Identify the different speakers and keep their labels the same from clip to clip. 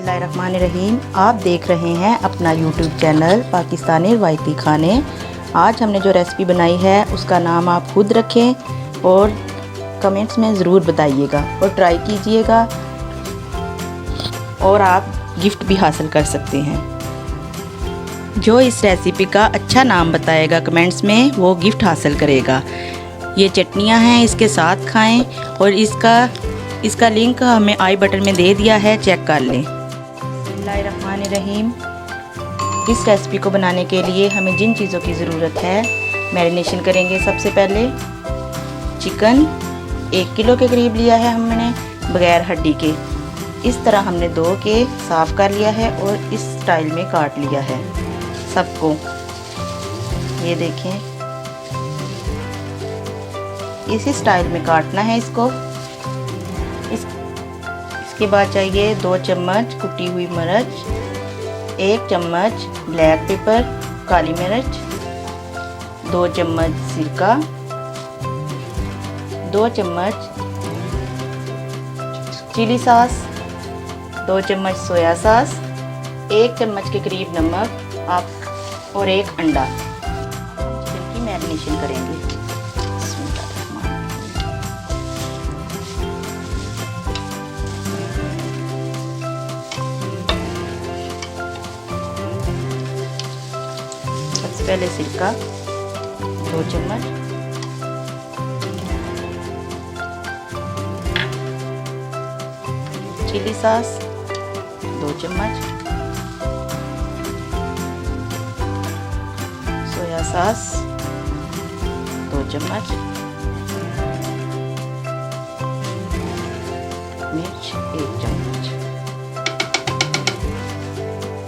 Speaker 1: बिस्मिल्लाहिर्रहमानिर्रहीम। आप देख रहे हैं अपना यूट्यूब चैनल पाकिस्तानी रवायती खाने। आज हमने जो रेसिपी बनाई है उसका नाम आप खुद रखें और कमेंट्स में ज़रूर बताइएगा और ट्राई कीजिएगा और आप गिफ्ट भी हासिल कर सकते हैं। जो इस रेसिपी का अच्छा नाम बताएगा कमेंट्स में वो गिफ्ट हासिल करेगा। ये चटनियाँ हैं, इसके साथ खाएं और इसका लिंक हमें आई बटन में दे दिया है, चेक कर लें। बिस्मिल्लाहिर्रहमानिर्रहीम। इस रेसिपी को बनाने के लिए हमें जिन चीज़ों की ज़रूरत है मैरिनेशन करेंगे। सबसे पहले चिकन 1 किलो के करीब लिया है हमने, बगैर हड्डी के। इस तरह हमने धो के साफ़ कर लिया है और इस स्टाइल में काट लिया है सबको। ये देखें, इसी स्टाइल में काटना है इसको। इसके बाद चाहिए 2 चम्मच कुटी हुई मिर्च, 1 चम्मच ब्लैक पेपर काली मिर्च, 2 चम्मच सिरका, 2 चम्मच चिली सॉस, 2 चम्मच सोया सॉस, 1 चम्मच के करीब नमक आप और 1 अंडा। चिकन की मैरिनेशन करेंगे। पहले सिरका 2 चम्मच, चिली सॉस 2 चम्मच, सोया सॉस 2 चम्मच, मिर्च 1 चम्मच,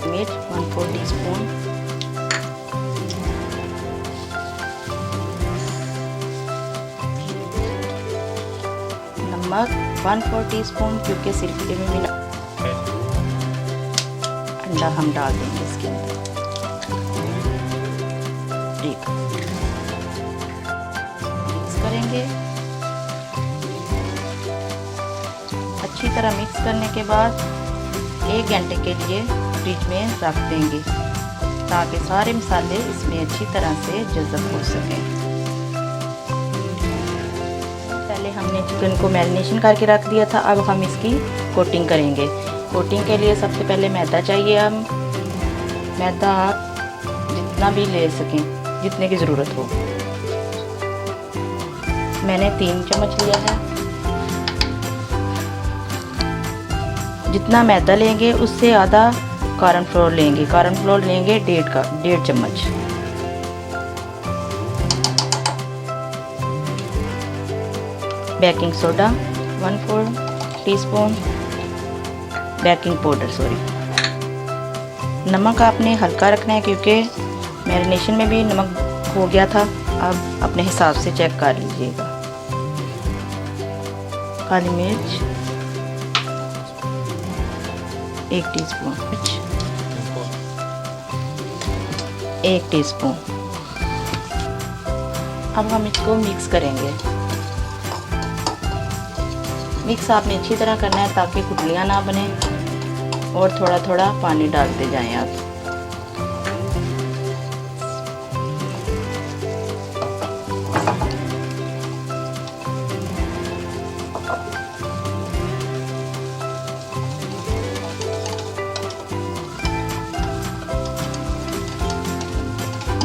Speaker 1: मिर्च 1/4 टीस्पून, नमक 1/4 टीस्पून, क्योंकि सिरके में मिला। अंडा हम डाल देंगे इसके अंदर। ठीक, मिक्स करेंगे। अच्छी तरह मिक्स करने के बाद 1 घंटे के लिए फ्रिज में रख देंगे ताकि सारे मसाले इसमें अच्छी तरह से जज़ब हो सकें। हमने चिकन को मैरिनेशन करके रख दिया था। अब हम इसकी कोटिंग करेंगे। कोटिंग के लिए सबसे पहले मैदा चाहिए। हम मैदा आप जितना भी ले सकें, जितने की ज़रूरत हो। मैंने 3 चम्मच लिया है। जितना मैदा लेंगे उससे आधा कॉर्नफ्लोर लेंगे। कॉर्नफ्लोर लेंगे 1.5 चम्मच। Baking soda 1/4 teaspoon, baking powder नमक आपने हल्का रखना है क्योंकि मैरिनेशन में भी नमक हो गया था। अब अपने हिसाब से चेक कर लीजिएगा। काली मिर्च 1 टीस्पून, 1 टीस्पून। अब हम इसको मिक्स करेंगे। मिक्स आपने अच्छी तरह करना है ताकि गुठलियाँ ना बने, और थोड़ा थोड़ा पानी डालते जाएं आप।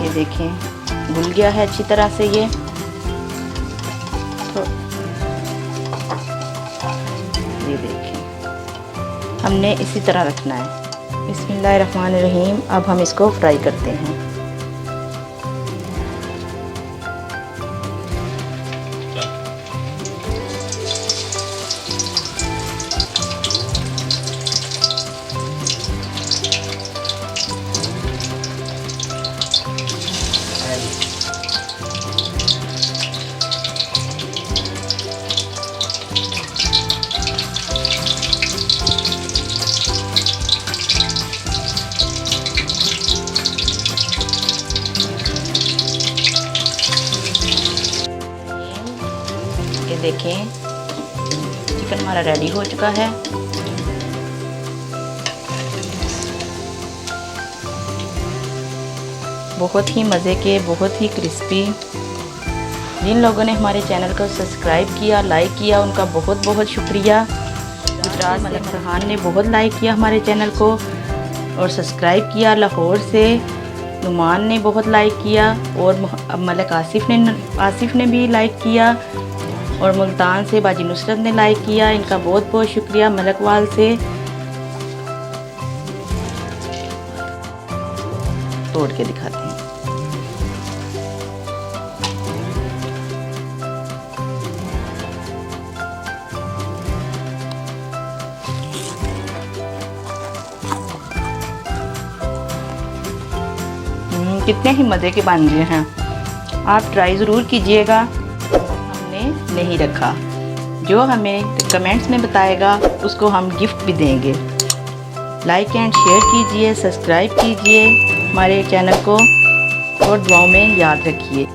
Speaker 1: ये देखें, घुल गया है अच्छी तरह से। ये देखें, हमने इसी तरह रखना है। बिस्मिल्लाहिर्रहमानिर्रहीम। अब हम इसको फ्राई करते हैं। देखें चिकन हमारा रेडी हो चुका है। बहुत ही मज़े के, बहुत ही क्रिस्पी। जिन लोगों ने हमारे चैनल को सब्सक्राइब किया, लाइक किया, उनका बहुत बहुत शुक्रिया। गुजरात मलिक फरहान ने बहुत लाइक किया हमारे चैनल को और सब्सक्राइब किया। लाहौर से नुमान ने बहुत लाइक किया और मलिक आसिफ ने भी लाइक किया और मुल्तान से बाजी नुसरत ने लाइक किया। इनका बहुत बहुत शुक्रिया। मलकवाल से तोड़ के दिखाते हैं। कितने ही मज़े के बन रहे हैं। आप ट्राई ज़रूर कीजिएगा। हमने नहीं रखा, जो हमें कमेंट्स में बताएगा उसको हम गिफ्ट भी देंगे। लाइक एंड शेयर कीजिए, सब्सक्राइब कीजिए हमारे चैनल को और दुआओं में याद रखिए।